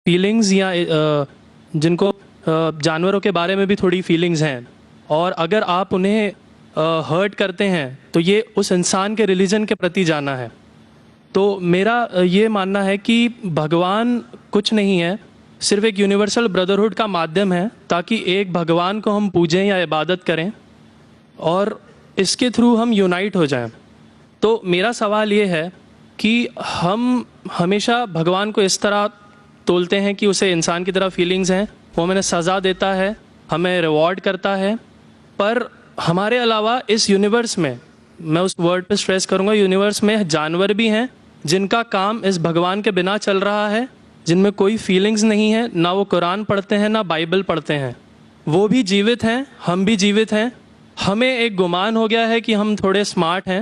Feelings یا جن کو جانوروں کے بارے میں بھی تھوڑی فیلنگز ہیں، اور اگر آپ انہیں ہرٹ کرتے ہیں تو یہ اس انسان کے ریلیجن کے پرتی جانا ہے. تو میرا یہ ماننا ہے کہ بھگوان کچھ نہیں ہے، صرف ایک یونیورسل بردرہڈ کا مادھیم ہے تاکہ ایک بھگوان کو ہم پوجیں یا عبادت کریں اور اس کے تھرو ہم یونائٹ ہو جائیں. تو میرا سوال یہ ہے کہ ہم ہمیشہ بھگوان کو اس طرح تولتے ہیں کہ اسے انسان کی طرح فیلنگز ہیں، وہ ہمیں سزا دیتا ہے، ہمیں ریوارڈ کرتا ہے، پر ہمارے علاوہ اس یونیورس میں، میں اس ورڈ پہ سٹریس کروں گا، یونیورس میں جانور بھی ہیں جن کا کام اس بھگوان کے بنا چل رہا ہے، جن میں کوئی فیلنگز نہیں ہے، نہ وہ قرآن پڑھتے ہیں نہ بائبل پڑھتے ہیں. وہ بھی جیوت ہیں، ہم بھی جیوت ہیں. ہمیں ایک گمان ہو گیا ہے کہ ہم تھوڑے سمارٹ ہیں،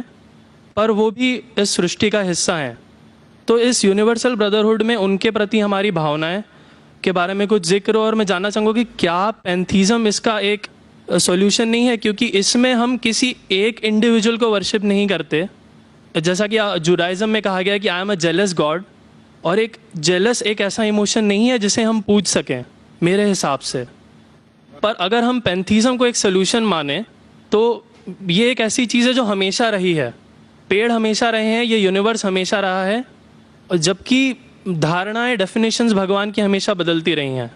پر وہ بھی اس سرشٹی کا حصہ ہیں. تو اس یونیورسل بردرہڈ میں ان کے پرتی ہماری بھاونائیں کے بارے میں کچھ ذکر ہو، اور میں جاننا چاہوں گا کہ کیا پینتھیزم اس کا ایک سولوشن نہیں ہے، کیونکہ اس میں ہم کسی ایک انڈیویجول کو ورشپ نہیں کرتے. جیسا کہ جوڈائزم میں کہا گیا کہ I am a jealous God, اور ایک جیلس ایک ایسا ایموشن نہیں ہے جسے ہم پوج سکیں میرے حساب سے. پر اگر ہم پینتھیزم کو ایک سولوشن مانیں تو یہ ایک ایسی چیز ہے جو ہمیشہ رہی ہے. پیڑ ہمیشہ رہے ہیں، یہ یونیورس ہمیشہ رہا ہے، اور جبکہ دھارنائیں، ڈیفینیشنز بھگوان کی ہمیشہ بدلتی رہی ہیں.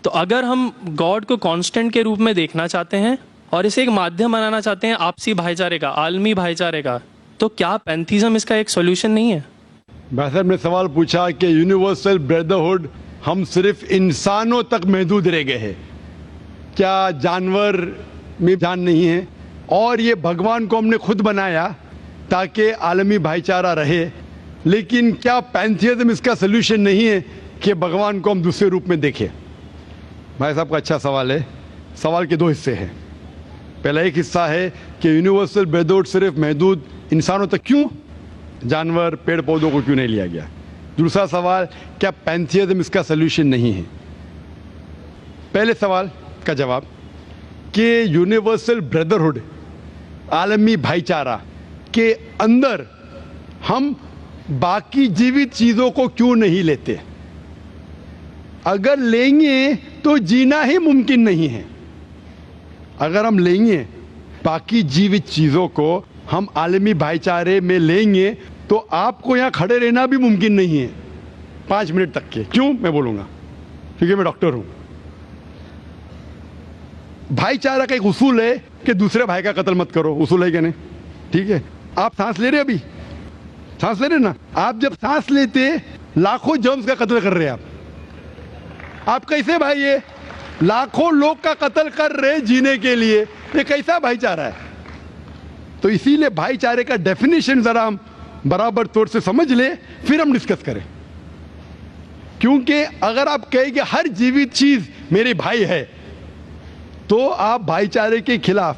تو اگر ہم گاڈ کو کانسٹنٹ کے روپ میں دیکھنا چاہتے ہیں اور اسے ایک مادھیم بنانا چاہتے ہیں آپسی بھائی چارے کا، عالمی بھائی چارے کا، تو کیا پینتھیزم اس کا ایک سولوشن نہیں ہے؟ بھائی صاحب نے سوال پوچھا کہ یونیورسل بردرہڈ ہم صرف انسانوں تک محدود رہ گئے ہیں، کیا جانور میں جان نہیں ہے؟ اور یہ بھگوان کو ہم نے خود بنایا تاکہ عالمی بھائی چارہ رہے، لیکن کیا پینتھیزم اس کا سلوشن نہیں ہے کہ بھگوان کو ہم دوسرے روپ میں دیکھیں؟ بھائی صاحب کا اچھا سوال ہے. سوال کے دو حصے ہیں. پہلا ایک حصہ ہے کہ یونیورسل بردرہڈ صرف محدود انسانوں تک کیوں، جانور پیڑ پودوں کو کیوں نہیں لیا گیا؟ دوسرا سوال، کیا پینتھیزم اس کا سلوشن نہیں ہے؟ پہلے سوال کا جواب کہ یونیورسل بردرہڈ، عالمی بھائی چارہ کے اندر ہم باقی جیوت چیزوں کو کیوں نہیں لیتے؟ اگر لیں گے تو جینا ہی ممکن نہیں ہے. اگر ہم لیں گے باقی جیوت چیزوں کو، ہم عالمی بھائی چارے میں لیں گے تو آپ کو یہاں کھڑے رہنا بھی ممکن نہیں ہے 5 منٹ تک کے. کیوں؟ میں بولوں گا، کیونکہ میں ڈاکٹر ہوں. بھائی چارہ کا ایک اصول ہے کہ دوسرے بھائی کا قتل مت کرو. اصول ہے کہ نہیں؟ ٹھیک ہے. آپ سانس لے رہے، ابھی سانس لے رہے نا، آپ جب سانس لیتے لاکھوں جرمز کا قتل کر رہے ہیں. آپ کیسے بھائی، یہ لاکھوں لوگ کا قتل کر رہے جینے کے لیے، یہ کیسا بھائی چارہ ہے؟ تو اسی لیے بھائی چارے کا ڈیفینیشن ذرا ہم برابر طور سے سمجھ لیں، پھر ہم ڈسکس کریں. کیونکہ اگر آپ کہیں کہ ہر جیوت چیز میرے بھائی ہے تو آپ بھائی چارے کے خلاف.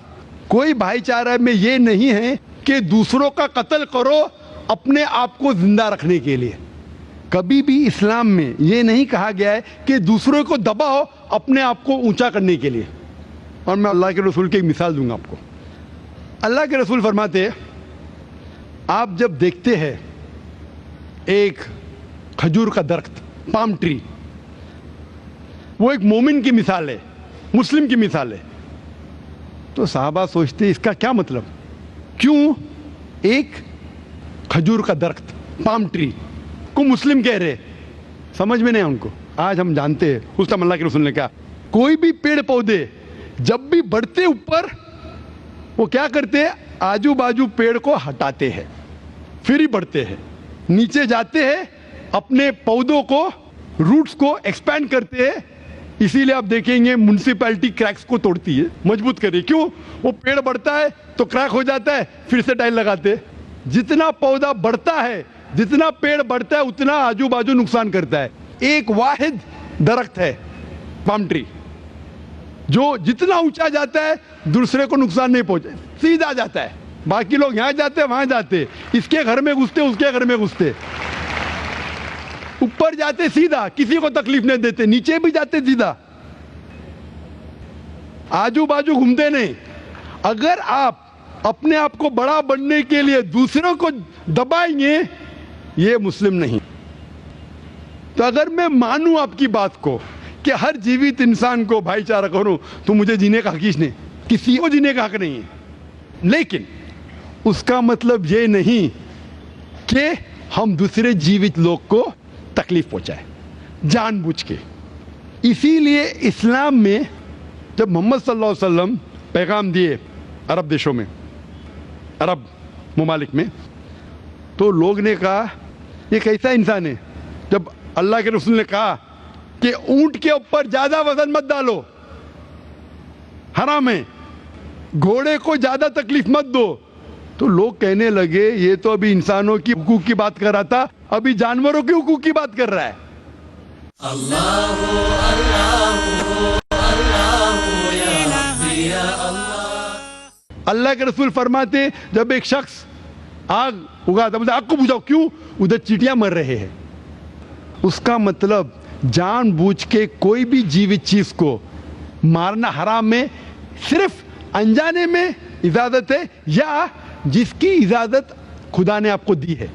کوئی بھائی چارہ میں یہ نہیں ہے کہ دوسروں کا قتل کرو اپنے آپ کو زندہ رکھنے کے لیے. کبھی بھی اسلام میں یہ نہیں کہا گیا ہے کہ دوسروں کو دباؤ اپنے آپ کو اونچا کرنے کے لیے. اور میں اللہ کے رسول کی ایک مثال دوں گا آپ کو. اللہ کے رسول فرماتے ہیں، آپ جب دیکھتے ہیں ایک کھجور کا درخت، پام ٹری، وہ ایک مومن کی مثال ہے، مسلم کی مثال ہے، تو صحابہ سوچتے ہیں اس کا کیا مطلب؟ کیوں ایک کھجور کا درخت، پام ٹری کو مسلم کہہ رہے؟ سمجھ میں نہیں ان کو. آج ہم جانتے ہیں، اس ٹائم اللہ کے رسول نے کہا کوئی بھی پیڑ پودے جب بھی بڑھتے اوپر، وہ کیا کرتے ہیں؟ آجو باجو پیڑ کو ہٹاتے ہیں، پھر ہی بڑھتے ہیں. نیچے جاتے ہیں، اپنے پودوں کو، روٹس کو ایکسپینڈ کرتے ہیں. اسی لیے آپ دیکھیں گے میونسپیلٹی کریکس کو توڑتی ہے، مضبوط کرے. کیوں؟ وہ پیڑ بڑھتا ہے تو کریک ہو جاتا ہے، پھر سے ٹائل لگاتے. جتنا پودا بڑھتا ہے، جتنا پیڑ بڑھتا ہے، اتنا آجو باجو نقصان کرتا ہے. ایک واحد درخت ہے پام ٹری، جو جتنا اونچا جاتا ہے دوسرے کو نقصان نہیں پہنچے، سیدھا جاتا ہے. باقی لوگ یہاں جاتے وہاں جاتے، اس کے گھر میں گھستے اس کے گھر میں گھستے. اوپر جاتے سیدھا، کسی کو تکلیف نہیں دیتے، نیچے بھی جاتے سیدھا، آجو باجو گھومتے نہیں. اگر آپ اپنے آپ کو بڑا بننے کے لیے دوسروں کو دبائیں گے، یہ مسلم نہیں. تو اگر میں مانوں آپ کی بات کو کہ ہر جیوت انسان کو بھائی چارہ کروں تو مجھے جینے کا حق ہی نہیں, کسی کو جینے کا حق نہیں ہے. لیکن اس کا مطلب یہ نہیں کہ ہم دوسرے جیوت لوگ کو تکلیف پہنچائیں جان بوجھ کے. اسی لیے اسلام میں جب محمد صلی اللہ علیہ وسلم پیغام دیے عرب دیشوں میں, عرب ممالک میں, تو لوگ نے کہا یہ کیسا انسان ہے. جب اللہ کے رسول نے کہا کہ اونٹ کے اوپر زیادہ وزن مت ڈالو, حرام ہے, گھوڑے کو زیادہ تکلیف مت دو, تو لوگ کہنے لگے یہ تو ابھی انسانوں کی حقوق کی بات کر رہا تھا, ابھی جانوروں کے حقوق کی بات کر رہا ہے. اللہ کے رسول فرماتے جب ایک شخص آگ اگاتا, بولتے آگ کو بجھاؤ, کیوں؟ ادھر چیٹیاں مر رہے ہیں. اس کا مطلب جان بوجھ کے کوئی بھی جیوت چیز کو مارنا حرام ہے, صرف انجانے میں اجازت ہے یا جس کی اجازت خدا نے آپ کو دی ہے,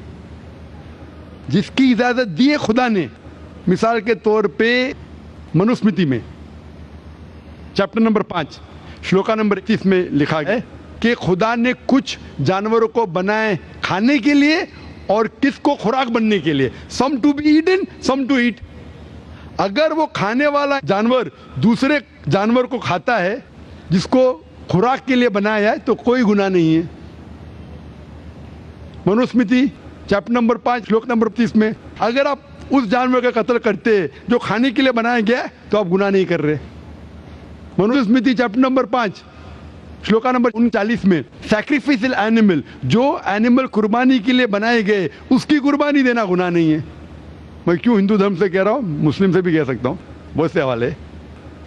جس کی اجازت دی ہے خدا نے. مثال کے طور پہ منوسمرتی میں چیپٹر نمبر 5 شلوکا نمبر 31 میں لکھا ہے کہ خدا نے کچھ جانوروں کو بنائے کھانے کے لیے اور کس کو خوراک بننے کے لیے. Some to be eaten, some to eat. اگر وہ کھانے والا جانور دوسرے جانور کو کھاتا ہے جس کو خوراک کے لیے بنایا ہے تو کوئی گناہ نہیں ہے. منوسمرتی چیپٹر نمبر 5 شلوک نمبر 30 میں اگر آپ اس جانور کا قتل کرتے جو کھانے کے لیے بنایا گیا تو آپ گناہ نہیں کر رہے. منوسمرتی چیپٹر نمبر 5 شلوکا نمبر 39 میں سیکریفائسل اینیمل, جو اینیمل قربانی کے لیے بنائے گئے اس کی قربانی دینا گناہ نہیں ہے. میں کیوں ہندو دھرم سے کہہ رہا ہوں, مسلم سے بھی کہہ سکتا ہوں, بہت سے حوالے.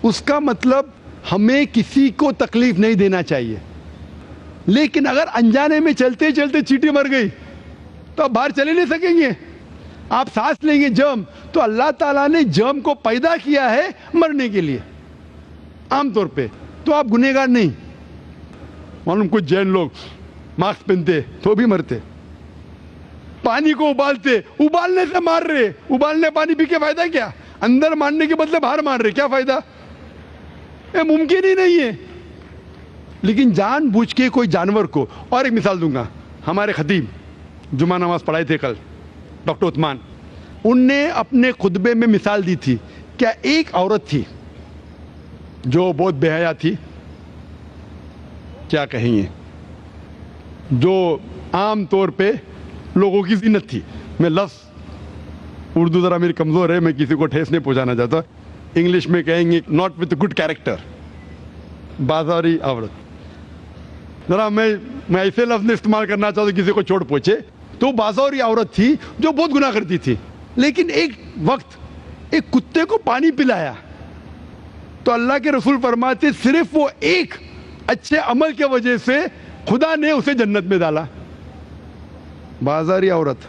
اس کا مطلب ہمیں کسی کو تکلیف نہیں دینا چاہیے, لیکن اگر انجانے میں چلتے چلتے چیٹی مر گئی تو آپ باہر چلے نہیں سکیں گے, آپ سانس لیں گے جرم. تو اللہ تعالیٰ نے جرم کو پیدا کیا ہے مرنے کے لیے عام طور پہ, تو آپ گنہگار نہیں. معلوم کچھ جین لوگ ماسک پہنتے تو بھی مرتے, پانی کو ابالتے, ابالنے سے مار رہے, ابالنے پانی پی کے فائدہ کیا؟ اندر مارنے کے بدلے باہر مار رہے, کیا فائدہ؟ یہ ممکن ہی نہیں ہے. لیکن جان بوجھ کے کوئی جانور کو, اور ایک مثال دوں گا, ہمارے خطیب جمعہ نماز پڑھائے تھے کل ڈاکٹر عثمان, ان نے اپنے خطبے میں مثال دی تھی. کیا ایک عورت تھی جو بہت بے حیا تھی, کیا کہیں گے, جو عام طور پہ لوگوں کی زینت تھی. میں لفظ اردو ذرا میری کمزور ہے, میں کسی کو ٹھیس نہیں پہنچانا چاہتا. انگلش میں کہیں گے ناٹ وتھ گڈ کیریکٹر, بازاری عورت. ذرا میں ایسے لفظ نہیں استعمال کرنا چاہتا کسی کو چوٹ پہنچے. تو بازاری عورت تھی جو بہت گناہ کرتی تھی, لیکن ایک وقت ایک کتے کو پانی پلایا تو اللہ کے رسول فرماتے صرف وہ ایک اچھے عمل کے وجہ سے خدا نے اسے جنت میں ڈالا. بازاری عورت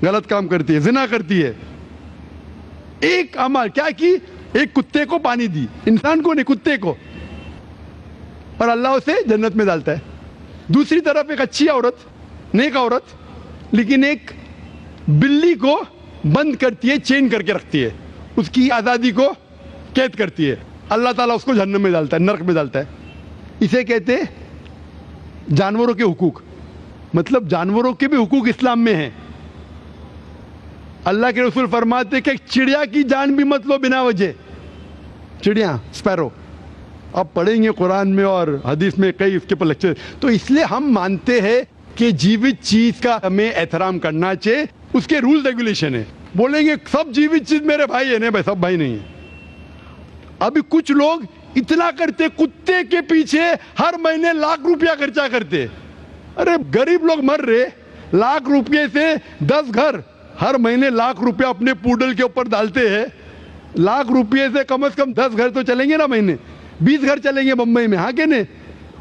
غلط کام کرتی ہے, زنا کرتی ہے, ایک عمل کیا کی, ایک کتے کو پانی دی, انسان کو نہیں کتے کو, اور اللہ اسے جنت میں ڈالتا ہے. دوسری طرف ایک اچھی عورت, نیک عورت, لیکن ایک بلی کو بند کرتی ہے, چین کر کے رکھتی ہے, اس کی آزادی کو قید کرتی ہے, اللہ تعالیٰ اس کو جہنم میں ڈالتا ہے, نرک میں ڈالتا ہے. اسے کہتے جانوروں کے حقوق. مطلب جانوروں کے بھی حقوق اسلام میں ہیں. اللہ کے رسول فرماتے کہ چڑیا کی جان بھی مت لو بنا وجہ. چڑیا, اسپیرو, آپ پڑھیں گے قرآن میں اور حدیث میں کئی اس کے پر لیکچر. تو اس لیے ہم مانتے ہیں کہ جیوت چیز کا ہمیں احترام کرنا چاہیے, اس کے رول ریگولیشن ہے. بولیں گے سب جیوت چیز میرے بھائی ہے, نہیں بھائی, سب بھائی نہیں ہے. ابھی کچھ لوگ اتنا کرتے, کتے کے پیچھے ہر مہینے لاکھ روپیہ خرچہ کرتے. ارے غریب لوگ مر رہے, لاکھ روپے سے 10 گھر ہر مہینے لاکھ روپیہ اپنے پوڈل کے اوپر ڈالتے ہیں. لاکھ روپے سے کم از کم 10 گھر تو چلیں گے نا مہینے, 20 گھر چلیں گے بمبئی میں, ہاں کہ نہیں؟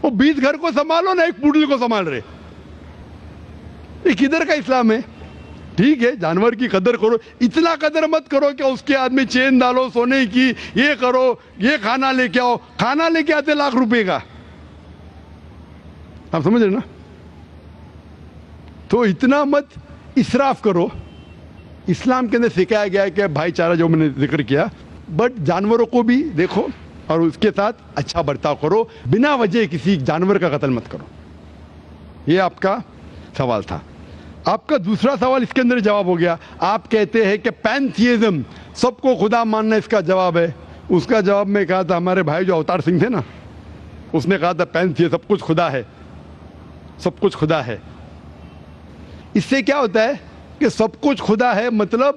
وہ 20 گھر کو سنبھالو نا, ایک پوڈل کو سنبھال رہے. یہ کدھر کا اسلام ہے؟ ٹھیک ہے جانور کی قدر کرو, اتنا قدر مت کرو کہ اس کے ہاتھ میں چین ڈالو سونے کی, یہ کرو, یہ کھانا لے کے آؤ. کھانا لے کے آتے لاکھ روپے کا, آپ سمجھ رہے نا؟ تو اتنا مت اسراف کرو, اسلام کے اندر سکھایا گیا ہے کہ بھائی چارہ جو میں نے ذکر کیا, بٹ جانوروں کو بھی دیکھو اور اس کے ساتھ اچھا برتاؤ کرو, بنا وجہ کسی جانور کا قتل مت کرو. یہ آپ کا سوال تھا. آپ کا دوسرا سوال اس کے اندر جواب ہو گیا. آپ کہتے ہیں کہ پینتھیزم, سب کو خدا ماننا اس کا جواب ہے. اس کا جواب میں کہا تھا, ہمارے بھائی جو اوتار سنگھ تھے نا, اس نے کہا تھا پینتھیزم سب کچھ خدا ہے, سب کچھ خدا ہے. اس سے کیا ہوتا ہے کہ سب کچھ خدا ہے, مطلب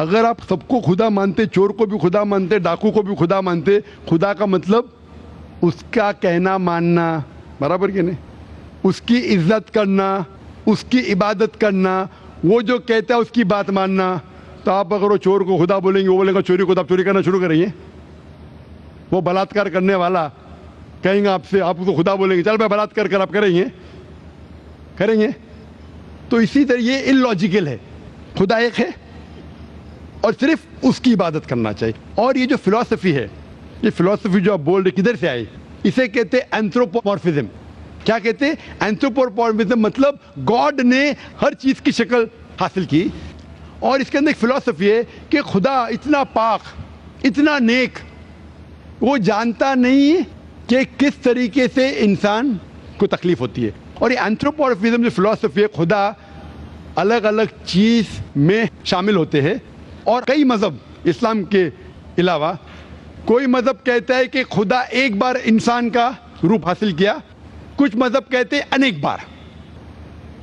اگر آپ سب کو خدا مانتے, چور کو بھی خدا مانتے, ڈاکو کو بھی خدا مانتے, خدا کا مطلب اس کا کہنا ماننا, برابر کہ نہیں, اس کی عزت کرنا, اس کی عبادت کرنا, وہ جو کہتا ہے اس کی بات ماننا. تو آپ اگر وہ چور کو خدا بولیں گے, وہ بولیں گے چوری کو, تو آپ چوری کرنا شروع کریں گے. وہ بلاತ್ಕಾರ کرنے والا کہیں گے آپ سے, آپ اس کو خدا بولیں گے, چل میں بلاತ್ಕಾರ کر, آپ کریں گے, کریں گے. تو اسی طرح یہ ان لاجیکل ہے, خدا ایک ہے اور صرف اس کی عبادت کرنا چاہیے. اور یہ جو فلسفی ہے, یہ فلسفی جو آپ بول رہے کدھر سے آئی, اسے کہتے ہیں اینتھروپومورفزم. کیا کہتے ہیں؟ اینتھروپومورفزم, مطلب گاڈ نے ہر چیز کی شکل حاصل کی. اور اس کے اندر ایک فلسفی ہے کہ خدا اتنا پاک, اتنا نیک, وہ جانتا نہیں کہ کس طریقے سے انسان کو تکلیف ہوتی ہے. اور یہ اینتھروپومورفزم جو فلسفی ہے, خدا الگ الگ چیز میں شامل ہوتے ہیں. اور کئی مذہب اسلام کے علاوہ, کوئی مذہب کہتا ہے کہ خدا ایک بار انسان کا روپ حاصل کیا, کچھ مذہب کہتے ہیں انیک بار.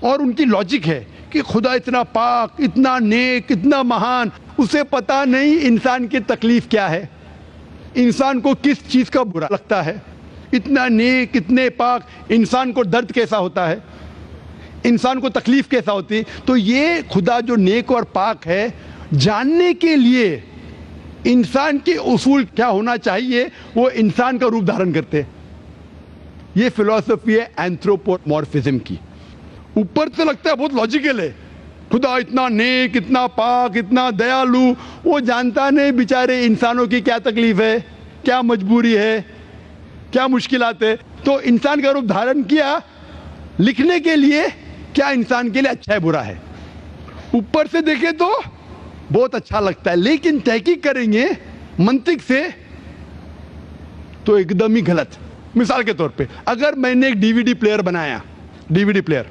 اور ان کی لاجک ہے کہ خدا اتنا پاک, اتنا نیک, اتنا مہان, اسے پتہ نہیں انسان کی تکلیف کیا ہے, انسان کو کس چیز کا برا لگتا ہے. اتنا نیک, اتنے پاک, انسان کو درد کیسا ہوتا ہے, انسان کو تکلیف کیسا ہوتی ہے. تو یہ خدا جو نیک اور پاک ہے, جاننے کے لیے انسان کے اصول کیا ہونا چاہیے, وہ انسان کا روپ دھارن کرتے. یہ فلسفی ہے اینتھروپومورفزم کی. اوپر سے لگتا ہے بہت لاجیکل ہے, خدا اتنا نیک, اتنا پاک, اتنا دیالو, وہ جانتا نہیں بیچارے انسانوں کی کیا تکلیف ہے, کیا مجبوری ہے, کیا مشکلات ہے. تو انسان کا روپ دھارن کیا لکھنے کے لیے, کیا انسان کے لیے اچھا ہے برا ہے. اوپر سے دیکھیں تو بہت اچھا لگتا ہے, لیکن تحقیق کریں گے منطق سے تو ایک دم ہی غلط. مثال کے طور پہ, اگر میں نے ایک ڈی وی ڈی پلیئر بنایا, ڈی وی ڈی پلیئر,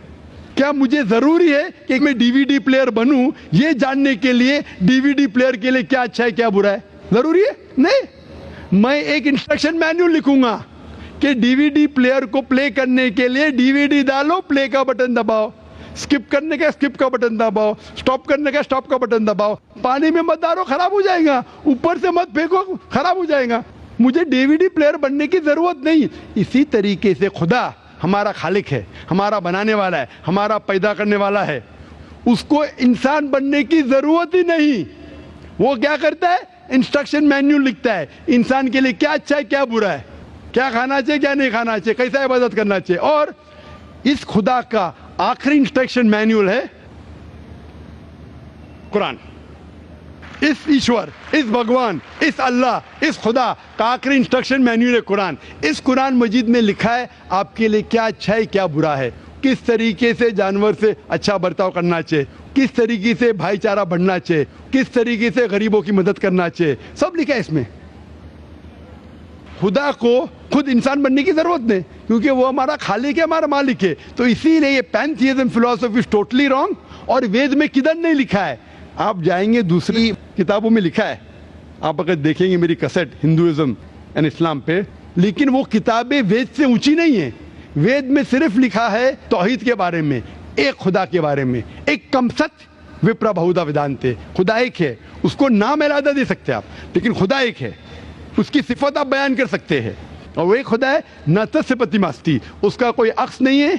کیا مجھے ضروری ہے کہ میں ڈی وی ڈی پلیئر بنوں یہ جاننے کے لیے ڈی وی ڈی پلیئر کے لیے کیا اچھا ہے کیا برا ہے؟ ضروری ہے نہیں. میں ایک انسٹرکشن مینیول لکھوں گا کہ ڈی وی ڈی پلیئر کو پلے کرنے کے لیے ڈی وی ڈی ڈالو, پلے کا بٹن دباؤ, اسکپ کرنے کا اسکپ کا بٹن دباؤ, اسٹاپ کرنے کا اسٹاپ کا بٹن دباؤ. پانی میں مت ڈالو, خراب ہو جائے گا, اوپر سے مت پھینکو, خراب ہو جائے گا. مجھے ڈی وی ڈی پلیئر بننے کی ضرورت نہیں. اسی طریقے سے خدا ہمارا خالق ہے, ہمارا بنانے والا ہے, ہمارا پیدا کرنے والا ہے, اس کو انسان بننے کی ضرورت ہی نہیں. وہ کیا کرتا ہے؟ انسٹرکشن مینیول لکھتا ہے, انسان کے لیے کیا اچھا ہے کیا برا ہے, کیا کھانا چاہیے کیا نہیں کھانا چاہیے, کیسا عبادت کرنا چاہیے. اور اس خدا کا آخری انسٹرکشن مینیول ہے قرآن. اس ایشور, اس بھگوان, اس اللہ, اس خدا کا آخری انسٹرکشن مینیول ہے قرآن. اس قرآن مجید میں لکھا ہے آپ کے لیے کیا اچھا ہے کیا برا ہے, کس طریقے سے جانور سے اچھا برتاؤ کرنا چاہیے, کس طریقے سے بھائی چارہ بڑھنا چاہیے, کس طریقے سے غریبوں کی مدد کرنا چاہیے, سب لکھا ہے اس میں. خدا کو خود انسان بننے کی ضرورت نہیں, کیونکہ وہ ہمارا خالق ہے, ہمارا مالک ہے. تو اسی لیے یہ پینتھیزم فلسفی از ٹوٹلی رانگ. اور وید میں کدھر نہیں لکھا ہے, آپ جائیں گے دوسری کتابوں میں لکھا ہے, آپ اگر دیکھیں گے میری کیسٹ ہندوازم اینڈ اسلام پہ, لیکن وہ کتابیں وید سے اونچی نہیں ہیں. وید میں صرف لکھا ہے توحید کے بارے میں, ایک خدا کے بارے میں, ایک کم ست وپرا بہودا ویدانتے, خدا ایک ہے. اس کو نام علیحدہ دے سکتے آپ, لیکن خدا ایک ہے, اس کی صفت آپ بیان کر سکتے ہیں. اور وہ ایک خدا ہے نہ تسپتی ماستی, اس کا کوئی عکس نہیں ہے,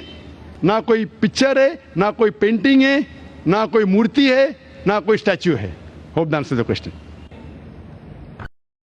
نہ کوئی پکچر ہے, نہ کوئی پینٹنگ ہے, نہ کوئی مورتی ہے, نہ کوئی اسٹیچو ہے. Hope the answer the question.